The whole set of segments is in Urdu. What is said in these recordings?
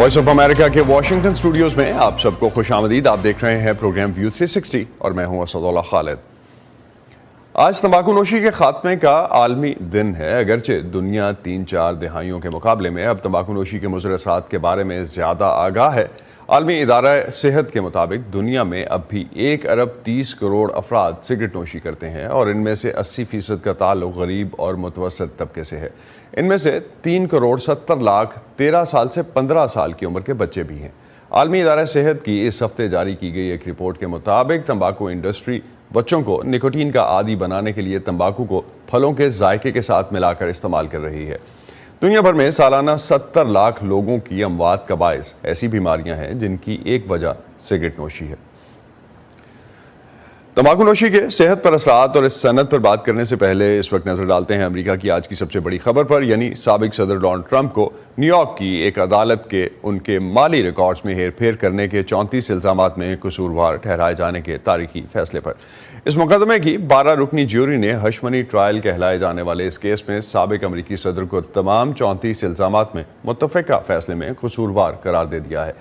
وائس آف امریکہ کے واشنگٹن اسٹوڈیوز میں آپ سب کو خوش آمدید. آپ دیکھ رہے ہیں پروگرام ویو 360 اور میں ہوں اسد اللہ خالد. آج تمباکو نوشی کے خاتمے کا عالمی دن ہے. اگرچہ دنیا 3-4 دہائیوں کے مقابلے میں اب تمباکو نوشی کے مضر اثرات کے بارے میں زیادہ آگاہ ہے. عالمی ادارہ صحت کے مطابق دنیا میں اب بھی 1 ارب 30 کروڑ افراد سگریٹ نوشی کرتے ہیں اور ان میں سے 80% کا تعلق غریب اور متوسط طبقے سے ہے. ان میں سے 3 کروڑ 70 لاکھ 13 سال سے 15 سال کی عمر کے بچے بھی ہیں. عالمی ادارہ صحت کی اس ہفتے جاری کی گئی ایک رپورٹ کے مطابق تمباکو انڈسٹری بچوں کو نکوٹین کا عادی بنانے کے لیے تمباکو کو پھلوں کے ذائقے کے ساتھ ملا کر استعمال کر رہی ہے. دنیا بھر میں سالانہ 70 لاکھ لوگوں کی اموات کا باعث ایسی بیماریاں ہیں جن کی ایک وجہ سگریٹ نوشی ہے. تمباکو نوشی کے صحت پر اثرات اور اس صنعت پر بات کرنے سے پہلے اس وقت نظر ڈالتے ہیں امریکہ کی آج کی سب سے بڑی خبر پر، یعنی سابق صدر ڈونلڈ ٹرمپ کو نیو یارک کی ایک عدالت کے ان کے مالی ریکارڈز میں ہیر پھیر کرنے کے 34 الزامات میں قصوروار ٹھہرائے جانے کے تاریخی فیصلے پر. اس مقدمے کی 12 رکنی جیوری نے ہش منی ٹرائل کہلائے جانے والے اس کیس میں سابق امریکی صدر کو تمام 34 الزامات میں متفقہ فیصلے میں قصوروار قرار دے دیا ہے.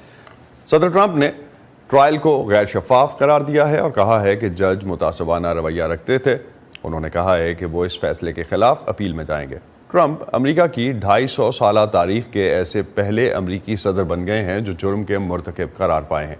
صدر ٹرمپ نے ٹرائل کو غیر شفاف قرار دیا ہے اور کہا ہے کہ جج متعصبانہ رویہ رکھتے تھے. انہوں نے کہا ہے کہ وہ اس فیصلے کے خلاف اپیل میں جائیں گے. ٹرمپ امریکہ کی 250 سالہ تاریخ کے ایسے پہلے امریکی صدر بن گئے ہیں جو جرم کے مرتکب قرار پائے ہیں.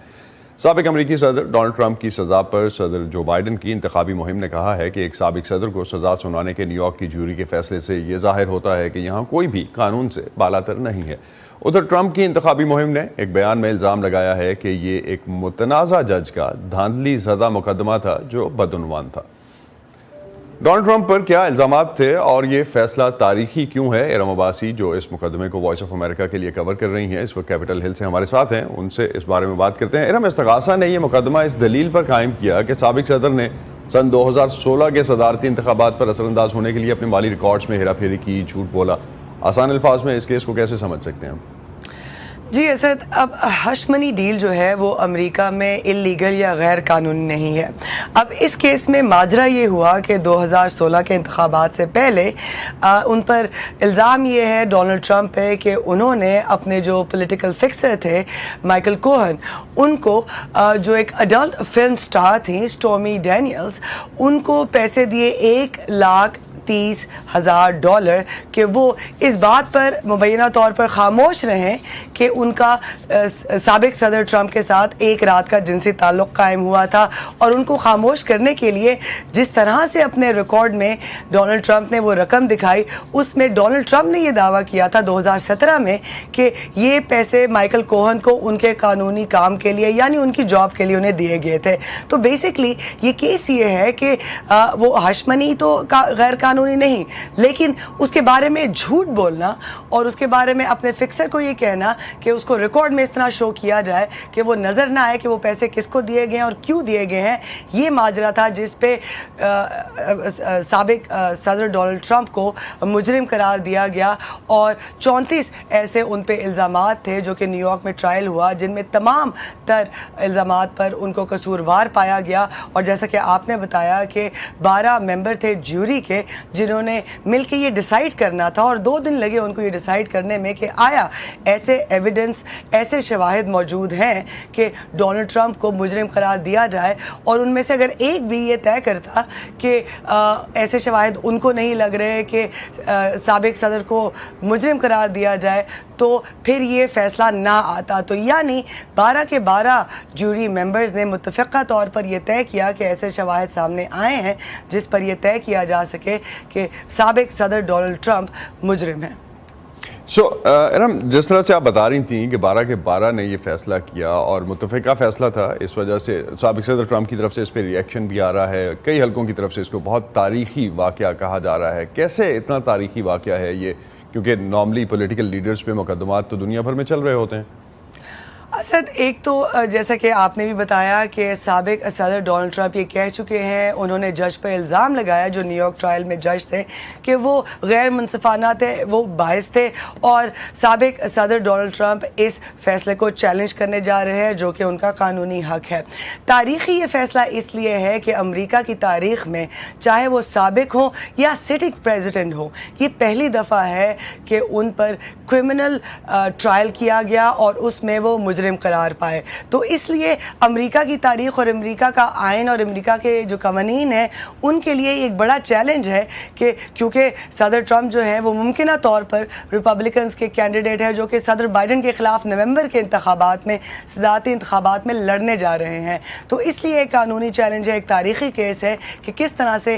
سابق امریکی صدر ڈونلڈ ٹرمپ کی سزا پر صدر جو بائیڈن کی انتخابی مہم نے کہا ہے کہ ایک سابق صدر کو سزا سنانے کے نیو یارک کی جیوری کے فیصلے سے یہ ظاہر ہوتا ہے کہ یہاں کوئی بھی قانون سے بالاتر نہیں ہے. ادھر ٹرمپ کی انتخابی مہم نے ایک بیان میں الزام لگایا ہے کہ یہ ایک متنازع جج کا دھاندلی زدہ مقدمہ تھا جو بدعنوان تھا. ڈونلڈ ٹرمپ پر کیا الزامات تھے اور یہ فیصلہ تاریخی کیوں ہے؟ ارم عباسی جو اس مقدمے کو وائس آف امریکہ کے لیے کور کر رہی ہیں، اس وقت کیپٹل ہل سے ہمارے ساتھ ہیں. ان سے اس بارے میں بات کرتے ہیں. ارم، استغاثہ نے یہ مقدمہ اس دلیل پر قائم کیا کہ سابق صدر نے سن 2016 کے صدارتی انتخابات پر اثر انداز ہونے کے لیے اپنے مالی ریکارڈز میں ہیرا پھیری کی، جھوٹ بولا. آسان الفاظ میں اس کیس کو کیسے سمجھ سکتے ہیں ہم؟ جی اسد، اب ہش منی ڈیل جو ہے وہ امریکہ میں اللیگل یا غیر قانونی نہیں ہے. اب اس کیس میں ماجرا یہ ہوا کہ 2016 کے انتخابات سے پہلے ان پر الزام یہ ہے ڈونلڈ ٹرمپ پہ کہ انہوں نے اپنے جو پولیٹیکل فکسر تھے مائیکل کوہن، ان کو جو ایک اڈلٹ فلم سٹار تھیں اسٹورمی ڈینیلز، ان کو پیسے دیے $1,30,000 کہ وہ اس بات پر مبینہ طور پر خاموش رہیں کہ ان کا سابق صدر ٹرمپ کے ساتھ ایک رات کا جنسی تعلق قائم ہوا تھا. اور ان کو خاموش کرنے کے لیے جس طرح سے اپنے ریکارڈ میں ڈونلڈ ٹرمپ نے وہ رقم دکھائی، اس میں ڈونلڈ ٹرمپ نے یہ دعویٰ کیا تھا 2017 میں کہ یہ پیسے مائیکل کوہن کو ان کے قانونی کام کے لیے، یعنی ان کی جاب کے لیے انہیں دیے گئے تھے. تو بیسکلی یہ کیس یہ ہے کہ وہ ہش منی تو غیر قانونی نہیں، لیکن اس کے بارے میں جھوٹ بولنا اور اس کے بارے میں اپنے فکسر کو یہ کہنا کہ اس کو ریکارڈ میں اس طرح شو کیا جائے کہ وہ نظر نہ آئے کہ وہ پیسے کس کو دیے گئے ہیں اور کیوں دیے گئے ہیں، یہ ماجرا تھا جس پہ سابق صدر ڈونلڈ ٹرمپ کو مجرم قرار دیا گیا. اور 34 ایسے ان پہ الزامات تھے جو کہ نیو یارک میں ٹرائل ہوا، جن میں تمام تر الزامات پر ان کو قصوروار پایا گیا. اور جیسا کہ آپ نے بتایا کہ 12 ممبر تھے جیوری کے جنہوں نے مل کے یہ ڈیسائیڈ کرنا تھا، اور 2 دن لگے ان کو یہ ڈیسائیڈ کرنے میں کہ آیا ایسے ایویڈنس، ایسے شواہد موجود ہیں کہ ڈونلڈ ٹرمپ کو مجرم قرار دیا جائے. اور ان میں سے اگر ایک بھی یہ طے کرتا کہ ایسے شواہد ان کو نہیں لگ رہے کہ سابق صدر کو مجرم قرار دیا جائے تو پھر یہ فیصلہ نہ آتا. تو یعنی 12 کے 12 جوری ممبرز نے متفقہ طور پر یہ طے کیا کہ ایسے شواہد سامنے آئے ہیں جس پر یہ طے کیا جا سکے کہ سابق صدر ڈونلڈ ٹرمپ مجرم ہیں. ارم، جس طرح سے آپ بتا رہی تھیں کہ 12 کے 12 نے یہ فیصلہ کیا اور متفقہ فیصلہ تھا، اس وجہ سے سابق صدر ٹرمپ کی طرف سے اس پہ ریئیکشن بھی آ رہا ہے، کئی حلقوں کی طرف سے اس کو بہت تاریخی واقعہ کہا جا رہا ہے. کیسے اتنا تاریخی واقعہ ہے یہ؟ کیونکہ نارملی پولیٹیکل لیڈرز پہ مقدمات تو دنیا بھر میں چل رہے ہوتے ہیں. اسد، ایک تو جیسا کہ آپ نے بھی بتایا کہ سابق صدر ڈونلڈ ٹرمپ یہ کہہ چکے ہیں، انہوں نے جج پہ الزام لگایا جو نیو یارک ٹرائل میں جج تھے کہ وہ غیر منصفانہ تھے، وہ باعث تھے، اور سابق صدر ڈونلڈ ٹرمپ اس فیصلے کو چیلنج کرنے جا رہے ہیں جو کہ ان کا قانونی حق ہے۔ تاریخی یہ فیصلہ اس لیے ہے کہ امریکہ کی تاریخ میں چاہے وہ سابق ہوں یا سٹنگ پریزیڈنٹ ہوں، یہ پہلی دفعہ ہے کہ ان پر کرمنل ٹرائل کیا گیا اور اس میں وہ مجرم قرار پائے۔ تو اس لیے امریکہ کی تاریخ اور امریکہ کا آئین اور امریکہ کے جو قوانین ہیں ان کے لیے ایک بڑا چیلنج ہے کہ کیونکہ صدر ٹرمپ جو ہیں وہ ممکنہ طور پر ریپبلکنز کے کینڈیڈیٹ ہیں جو کہ صدر بائیڈن کے خلاف نومبر کے انتخابات میں، صدارتی انتخابات میں لڑنے جا رہے ہیں۔ تو اس لیے ایک قانونی چیلنج ہے، ایک تاریخی کیس ہے کہ کس طرح سے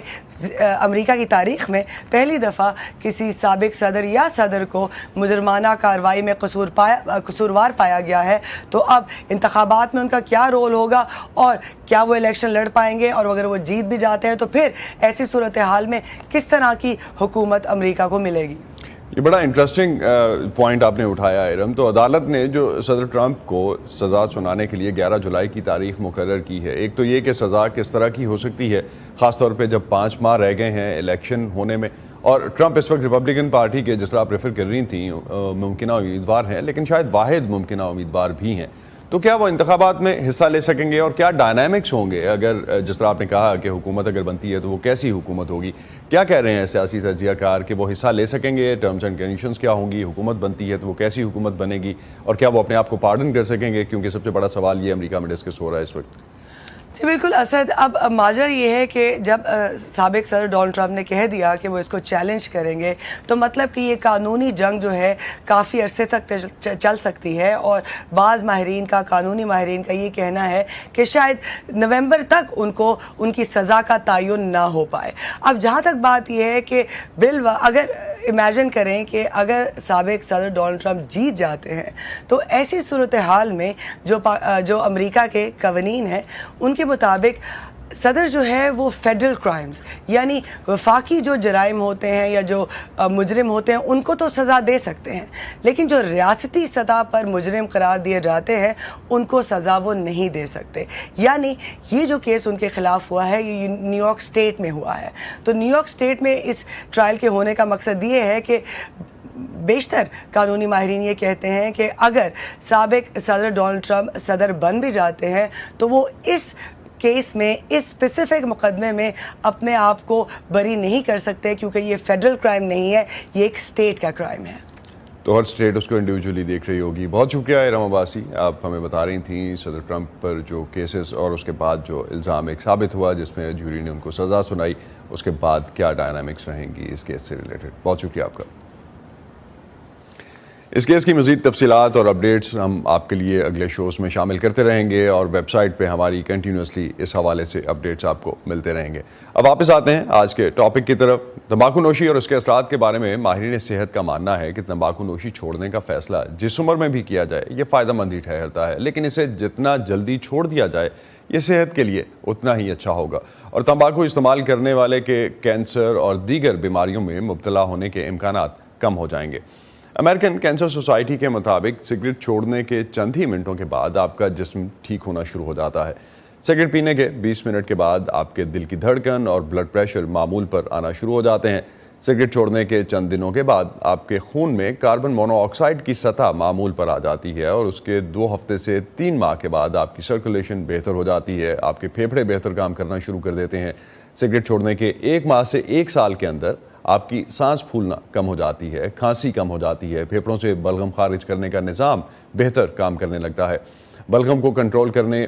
امریکہ کی تاریخ میں پہلی دفعہ کسی سابق صدر یا صدر کو مجرمانہ کارروائی میں قصوروار پایا گیا ہے۔ تو اب انتخابات میں ان کا کیا رول ہوگا اور کیا وہ الیکشن لڑ پائیں گے، اور اگر وہ جیت بھی جاتے ہیں تو پھر ایسی صورتحال میں کس طرح کی حکومت امریکہ کو ملے گی۔ یہ بڑا انٹرسٹنگ پوائنٹ آپ نے اٹھایا ارم۔ تو عدالت نے جو صدر ٹرمپ کو سزا سنانے کے لیے 11 جولائی کی تاریخ مقرر کی ہے، ایک تو یہ کہ سزا کس طرح کی ہو سکتی ہے، خاص طور پہ جب 5 ماہ رہ گئے ہیں الیکشن ہونے میں، اور ٹرمپ اس وقت ریپبلکن پارٹی کے، جس طرح آپ ریفر کر رہی تھیں، ممکنہ امیدوار ہیں، لیکن شاید واحد ممکنہ امیدوار بھی ہیں۔ تو کیا وہ انتخابات میں حصہ لے سکیں گے، اور کیا ڈائنامکس ہوں گے اگر جس طرح آپ نے کہا کہ حکومت اگر بنتی ہے تو وہ کیسی حکومت ہوگی؟ کیا کہہ رہے ہیں سیاسی تجزیہ کار کہ وہ حصہ لے سکیں گے؟ ٹرمز اینڈ کنڈیشنز کیا ہوں گی؟ حکومت بنتی ہے تو وہ کیسی حکومت بنے گی، اور کیا وہ اپنے آپ کو پارڈن کر سکیں گے؟ کیونکہ سب سے بڑا سوال یہ امریکہ میں ڈسکس ہو رہا ہے اس وقت۔ جی بالکل اسد، اب ماجرا یہ ہے کہ جب سابق صدر ڈونلڈ ٹرمپ نے کہہ دیا کہ وہ اس کو چیلنج کریں گے تو مطلب کہ یہ قانونی جنگ جو ہے کافی عرصے تک چل سکتی ہے، اور بعض ماہرین کا، قانونی ماہرین کا یہ کہنا ہے کہ شاید نومبر تک ان کو ان کی سزا کا تعین نہ ہو پائے۔ اب جہاں تک بات یہ ہے کہ اگر امیجن کریں کہ اگر سابق صدر ڈونلڈ ٹرمپ جیت جاتے ہیں تو ایسی صورتحال میں جو امریکہ کے قوانین ہیں ان کے مطابق صدر جو ہے وہ فیڈرل کرائمز، یعنی وفاقی جو جرائم ہوتے ہیں یا جو مجرم ہوتے ہیں ان کو تو سزا دے سکتے ہیں، لیکن جو ریاستی سطح پر مجرم قرار دیے جاتے ہیں ان کو سزا وہ نہیں دے سکتے۔ یعنی یہ جو کیس ان کے خلاف ہوا ہے یہ نیو یارک اسٹیٹ میں ہوا ہے۔ تو نیو یارک اسٹیٹ میں اس ٹرائل کے ہونے کا مقصد یہ ہے کہ بیشتر قانونی ماہرین یہ کہتے ہیں کہ اگر سابق صدر ڈونلڈ ٹرمپ صدر بن بھی جاتے ہیں تو وہ اس کیس میں، اس اسپیسیفک مقدمے میں اپنے آپ کو بری نہیں کر سکتے، کیونکہ یہ فیڈرل کرائم نہیں ہے، یہ ایک اسٹیٹ کا کرائم ہے۔ تو ہر اسٹیٹ اس کو انڈیویجولی دیکھ رہی ہوگی۔ بہت شکریہ ارم عباسی، آپ ہمیں بتا رہی تھیں صدر ٹرمپ پر جو کیسز اور اس کے بعد جو الزام ایک ثابت ہوا جس میں جوری نے ان کو سزا سنائی، اس کے بعد کیا ڈائنامکس رہیں گی اس کیس سے ریلیٹڈ۔ بہت شکریہ آپ کا۔ اس کیس کی مزید تفصیلات اور اپڈیٹس ہم آپ کے لیے اگلے شوز میں شامل کرتے رہیں گے، اور ویب سائٹ پہ ہماری کنٹینیوسلی اس حوالے سے اپڈیٹس آپ کو ملتے رہیں گے۔ اب واپس آتے ہیں آج کے ٹاپک کی طرف۔ تمباکو نوشی اور اس کے اثرات کے بارے میں ماہرین صحت کا ماننا ہے کہ تمباکو نوشی چھوڑنے کا فیصلہ جس عمر میں بھی کیا جائے یہ فائدہ مند ہی ٹھہرتا ہے، لیکن اسے جتنا جلدی چھوڑ دیا جائے یہ صحت کے لیے اتنا ہی اچھا ہوگا، اور تمباکو استعمال کرنے والے کے کینسر اور دیگر بیماریوں میں مبتلا ہونے کے امکانات کم ہو جائیں گے۔ امریکن کینسر سوسائٹی کے مطابق سگریٹ چھوڑنے کے چند ہی منٹوں کے بعد آپ کا جسم ٹھیک ہونا شروع ہو جاتا ہے۔ سگریٹ پینے کے 20 منٹ کے بعد آپ کے دل کی دھڑکن اور بلڈ پریشر معمول پر آنا شروع ہو جاتے ہیں۔ سگریٹ چھوڑنے کے چند دنوں کے بعد آپ کے خون میں کاربن مونو آکسائڈ کی سطح معمول پر آ جاتی ہے، اور اس کے 2 ہفتے سے 3 ماہ کے بعد آپ کی سرکولیشن بہتر ہو جاتی ہے، آپ کے پھیپھڑے بہتر کام کرنا شروع کر دیتے ہیں۔ سگریٹ چھوڑنے کے 1 ماہ سے 1 سال کے اندر آپ کی سانس پھولنا کم ہو جاتی ہے، کھانسی کم ہو جاتی ہے، پھیپھڑوں سے بلغم خارج کرنے کا نظام بہتر کام کرنے لگتا ہے، بلغم کو کنٹرول کرنے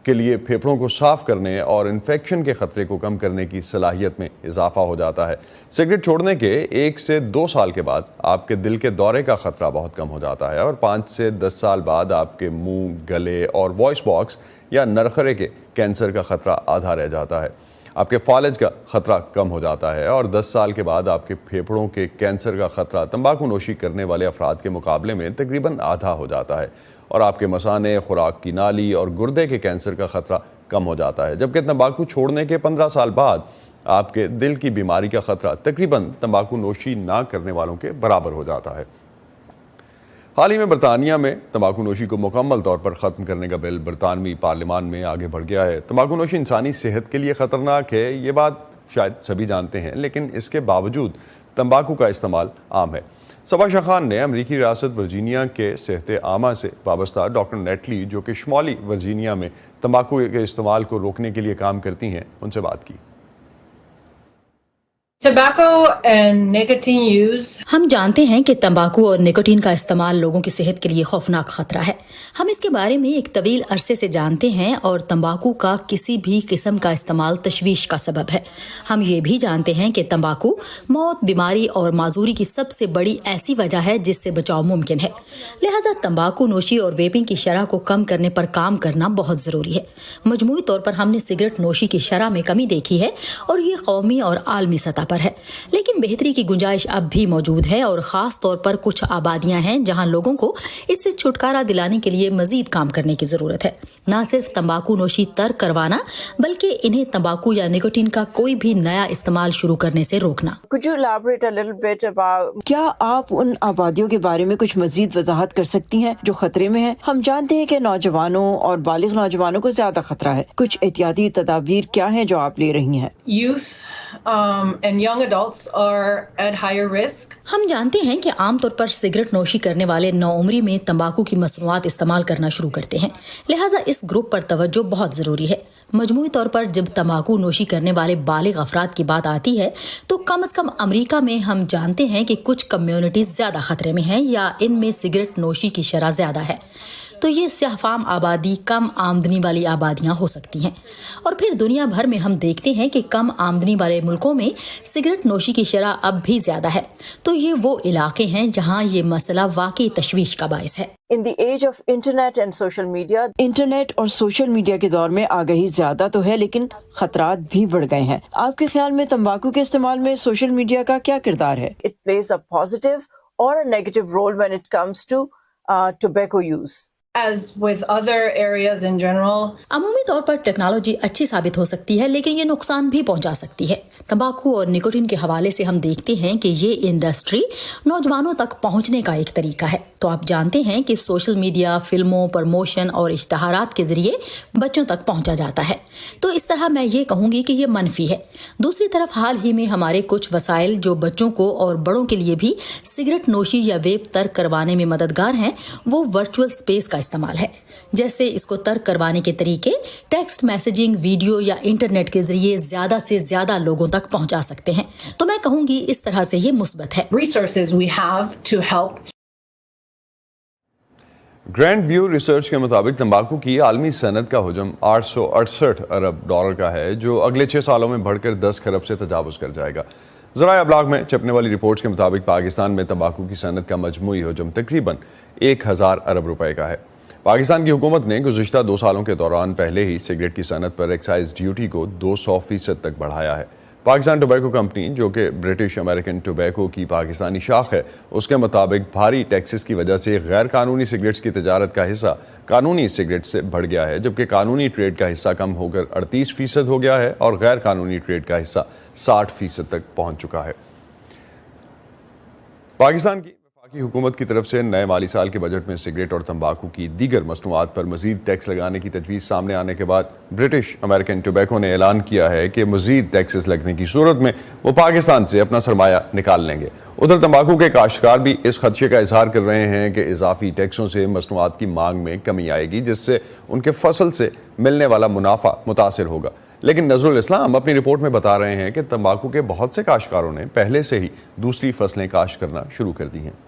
کے لیے پھیپھڑوں کو صاف کرنے اور انفیکشن کے خطرے کو کم کرنے کی صلاحیت میں اضافہ ہو جاتا ہے۔ سگریٹ چھوڑنے کے 1 سے 2 سال کے بعد آپ کے دل کے دورے کا خطرہ بہت کم ہو جاتا ہے، اور 5 سے 10 سال بعد آپ کے منہ، گلے اور وائس باکس یا نرخرے کے کینسر کا خطرہ آدھا رہ جاتا ہے، آپ کے فالج کا خطرہ کم ہو جاتا ہے، اور 10 سال کے بعد آپ کے پھیپھڑوں کے کینسر کا خطرہ تمباکو نوشی کرنے والے افراد کے مقابلے میں تقریباً آدھا ہو جاتا ہے، اور آپ کے مثانے، خوراک کی نالی اور گردے کے کینسر کا خطرہ کم ہو جاتا ہے، جبکہ تمباکو چھوڑنے کے 15 سال بعد آپ کے دل کی بیماری کا خطرہ تقریباً تمباکو نوشی نہ کرنے والوں کے برابر ہو جاتا ہے۔ حال ہی میں برطانیہ میں تمباکو نوشی کو مکمل طور پر ختم کرنے کا بل برطانوی پارلیمان میں آگے بڑھ گیا ہے۔ تمباکو نوشی انسانی صحت کے لیے خطرناک ہے، یہ بات شاید سبھی جانتے ہیں، لیکن اس کے باوجود تمباکو کا استعمال عام ہے۔ صبا شاہ خان نے امریکی ریاست ورجینیا کے صحت عامہ سے وابستہ ڈاکٹر نیٹلی، جو کہ شمالی ورجینیا میں تمباکو کے استعمال کو روکنے کے لیے کام کرتی ہیں، ان سے بات کی۔ ہم جانتے ہیں کہ تمباکو اور نکوٹین کا استعمال لوگوں کی صحت کے لیے خوفناک خطرہ ہے۔ ہم اس کے بارے میں ایک طویل عرصے سے جانتے ہیں اور تمباکو کا کسی بھی قسم کا استعمال تشویش کا سبب ہے۔ ہم یہ بھی جانتے ہیں کہ تمباکو موت، بیماری اور معذوری کی سب سے بڑی ایسی وجہ ہے جس سے بچاؤ ممکن ہے۔ لہٰذا تمباکو نوشی اور ویپنگ کی شرح کو کم کرنے پر کام کرنا بہت ضروری ہے۔ مجموعی طور پر ہم نے سگریٹ نوشی کی شرح میں کمی دیکھی ہے اور یہ قومی اور عالمی سطح پر ہے، لیکن بہتری کی گنجائش اب بھی موجود ہے اور خاص طور پر کچھ آبادیاں ہیں جہاں لوگوں کو اس سے چھٹکارا دلانے کے لیے مزید کام کرنے کی ضرورت ہے۔ نہ صرف تمباکو نوشی ترک کروانا بلکہ انہیں تمباکو یا نکوٹین کا کوئی بھی نیا استعمال شروع کرنے سے روکنا۔ کیا آپ ان آبادیوں کے بارے میں کچھ مزید وضاحت کر سکتی ہیں جو خطرے میں ہیں؟ ہم جانتے ہیں کہ نوجوانوں اور بالغ نوجوانوں کو زیادہ خطرہ ہے۔ کچھ احتیاطی تدابیر کیا ہیں جو آپ لے رہی ہیں؟ and young adults are at higher risk. ہم جانتے ہیں کہ عام طور پر سگریٹ نوشی کرنے والے نوعمری میں تمباکو کی مصنوعات استعمال کرنا شروع کرتے ہیں، لہٰذا اس گروپ پر توجہ بہت ضروری ہے۔ مجموعی طور پر جب تمباکو نوشی کرنے والے بالغ افراد کی بات آتی ہے تو کم از کم امریکہ میں ہم جانتے ہیں کہ کچھ کمیونٹیز زیادہ خطرے میں ہیں یا ان میں سگریٹ نوشی کی شرح زیادہ ہے۔ تو یہ سیاہ فام آبادی کم آمدنی والی آبادیاں ہو سکتی ہیں، اور پھر دنیا بھر میں ہم دیکھتے ہیں کہ کم آمدنی والے ملکوں میں سگریٹ نوشی کی شرح اب بھی زیادہ ہے۔ تو یہ وہ علاقے ہیں جہاں یہ مسئلہ واقعی تشویش کا باعث ہے۔ In the age of internet and social media، internet اور سوشل میڈیا کے دور میں آگہی زیادہ تو ہے لیکن خطرات بھی بڑھ گئے ہیں۔ آپ کے خیال میں تمباکو کے استعمال میں سوشل میڈیا کا کیا کردار ہے؟ It plays a positive or a negative role when it comes to tobacco use. As with other areas in general. عمومی طور پر ٹیکنالوجی اچھی ثابت ہو سکتی ہے لیکن یہ نقصان بھی پہنچا سکتی ہے۔ تمباکو اور نکوٹین کے حوالے سے ہم دیکھتے ہیں کہ یہ انڈسٹری نوجوانوں تک پہنچنے کا ایک طریقہ ہے۔ تو آپ جانتے ہیں کہ سوشل میڈیا، فلموں، پروموشن اور اشتہارات کے ذریعے بچوں تک پہنچا جاتا ہے، تو اس طرح میں یہ کہوں گی کہ یہ منفی ہے۔ دوسری طرف حال ہی میں ہمارے کچھ وسائل جو بچوں کو اور بڑوں کے لیے بھی سگریٹ نوشی یا ویپ ترک کروانے میں مددگار ہیں وہ ورچوئل اسپیس کا استعمال ہے۔ جیسے اس کو ترک کروانے کے طریقے ٹیکسٹ میسیجنگ، ویڈیو یا انٹرنیٹ کے ذریعے زیادہ سے زیادہ لوگوں تک پہنچا سکتے ہیں، تو میں کہوں گی اس طرح سے یہ مثبت ہے۔ Resources we have to help. Grand view research کے مطابق تمباکو کی عالمی صنعت کا حجم 868 ارب ڈالر کا ہے، جو اگلے 6 سالوں میں بڑھ کر 10 خرب سے تجاوز کر جائے گا۔ ذرائع ابلاغ میں چھپنے والی رپورٹس کے مطابق پاکستان میں تمباکو کی صنعت کا مجموعی حجم تقریباً 1000 ارب روپے کا ہے۔ پاکستان کی حکومت نے گزشتہ 2 سالوں کے دوران پہلے ہی سگریٹ کی صنعت پر ایکسائز ڈیوٹی کو 200% تک بڑھایا ہے۔ پاکستان ٹوبیکو کمپنی، جو کہ برٹش امریکن ٹوبیکو کی پاکستانی شاخ ہے، اس کے مطابق بھاری ٹیکسز کی وجہ سے غیر قانونی سگریٹس کی تجارت کا حصہ قانونی سگریٹ سے بڑھ گیا ہے، جبکہ قانونی ٹریڈ کا حصہ کم ہو کر 38% ہو گیا ہے اور غیر قانونی ٹریڈ کا حصہ 60% تک پہنچ چکا ہے۔ پاکستان کی وفاقی حکومت کی طرف سے نئے مالی سال کے بجٹ میں سگریٹ اور تمباکو کی دیگر مصنوعات پر مزید ٹیکس لگانے کی تجویز سامنے آنے کے بعد برٹش امریکن ٹوبیکو نے اعلان کیا ہے کہ مزید ٹیکسز لگنے کی صورت میں وہ پاکستان سے اپنا سرمایہ نکال لیں گے۔ ادھر تمباکو کے کاشتکار بھی اس خدشے کا اظہار کر رہے ہیں کہ اضافی ٹیکسوں سے مصنوعات کی مانگ میں کمی آئے گی، جس سے ان کے فصل سے ملنے والا منافع متاثر ہوگا۔ لیکن نظر الاسلام اپنی رپورٹ میں بتا رہے ہیں کہ تمباکو کے بہت سے کاشتکاروں نے پہلے سے ہی دوسری فصلیں کاشت کرنا شروع کر دی ہیں۔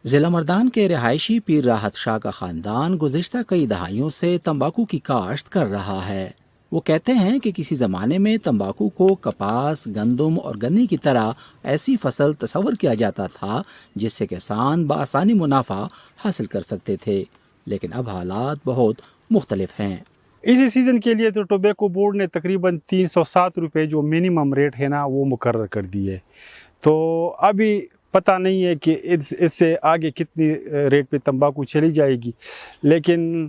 ضلع مردان کے رہائشی پیر راحت شاہ کا خاندان گزشتہ کئی دہائیوں سے تمباکو کی کاشت کر رہا ہے۔ وہ کہتے ہیں کہ کسی زمانے میں تمباکو کو کپاس، گندم اور گنے کی طرح ایسی فصل تصور کیا جاتا تھا جس سے کسان بآسانی منافع حاصل کر سکتے تھے، لیکن اب حالات بہت مختلف ہیں۔ اسی سیزن کے لیے تو ٹوبیکو بورڈ نے تقریباً 307 روپے جو منیمم ریٹ ہے نا وہ مقرر کر دی ہے، تو ابھی پتہ نہیں ہے کہ اس سے آگے کتنی ریٹ پہ تمباکو چلی جائے گی، لیکن